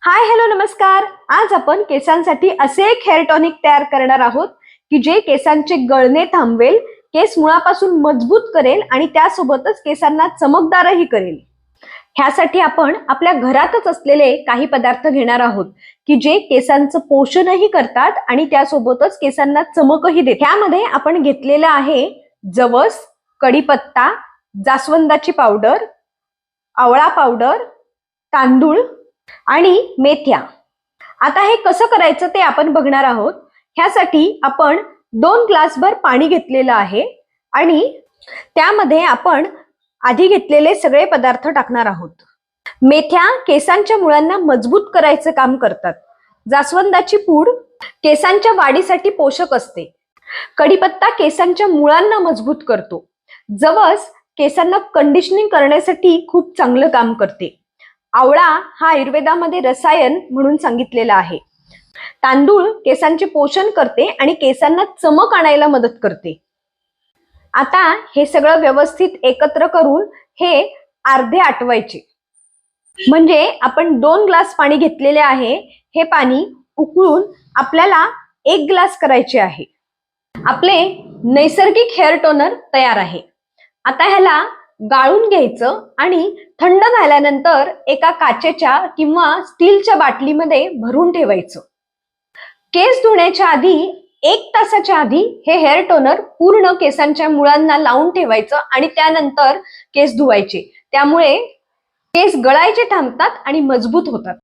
Hi hello नमस्कार. आज आपण केसांसाठी असे एक हेअर टॉनिक तयार करणार आहोत की जे केसांचे गळणे थांबवेल, केस मुळापासून मजबूत करेल आणि त्यासोबतच केसांना चमकदारही करेल. ह्यासाठी आपण आपल्या घरातच असलेले काही पदार्थ घेणार आहोत की जे केसांचं पोषणही करतात आणि त्यासोबतच केसांना चमकही देतात. ह्यामध्ये आपण घेतलेला आहे जवस, कढीपत्ता, जास्वंदाची पावडर, आवळा पावडर, तांदूळ आणि मेथ्या. आता हे कसं करायचं ते आपण बघणार आहोत. ह्यासाठी आपण 2 ग्लासभर पाणी घेतलेलं आहे आणि त्यामध्ये आपण आधी घेतलेले सगळे पदार्थ टाकणार आहोत. मेथ्या केसांच्या मुळांना मजबूत करायचं काम करतात. जास्वंदाची पूड केसांच्या वाढीसाठी पोषक असते. कढीपत्ता केसांच्या मुळांना मजबूत करतो. जवस केसांना कंडिशनिंग करण्यासाठी खूप चांगलं काम करते. आवळा हा आयुर्वेदामध्ये रसायन म्हणून सांगितलेला आहे. तांदूळ केसांचे पोषण करते आणि केसांना चमक आणायला मदत करते. आता हे सगळं व्यवस्थित एकत्र करून हे अर्धे आटवायचे. म्हणजे आपण 2 ग्लास पाणी घेतलेले आहे. हे पाणी उकळून आपल्याला 1 ग्लास करायचे आहे. आपले नैसर्गिक हेअर टोनर तयार आहे. आता ह्याला गाळून घ्यायचं आणि थंड झाल्यानंतर एका काचेच्या किंवा स्टीलच्या बाटलीमध्ये भरून ठेवायचं. केस धुण्याच्या आधी 1 तासाच्या आधी हे हेअर टोनर पूर्ण केसांच्या मुळांना लावून ठेवायचं आणि त्यानंतर केस धुवायचे. त्यामुळे केस गळायचे थांबतात आणि मजबूत होतात.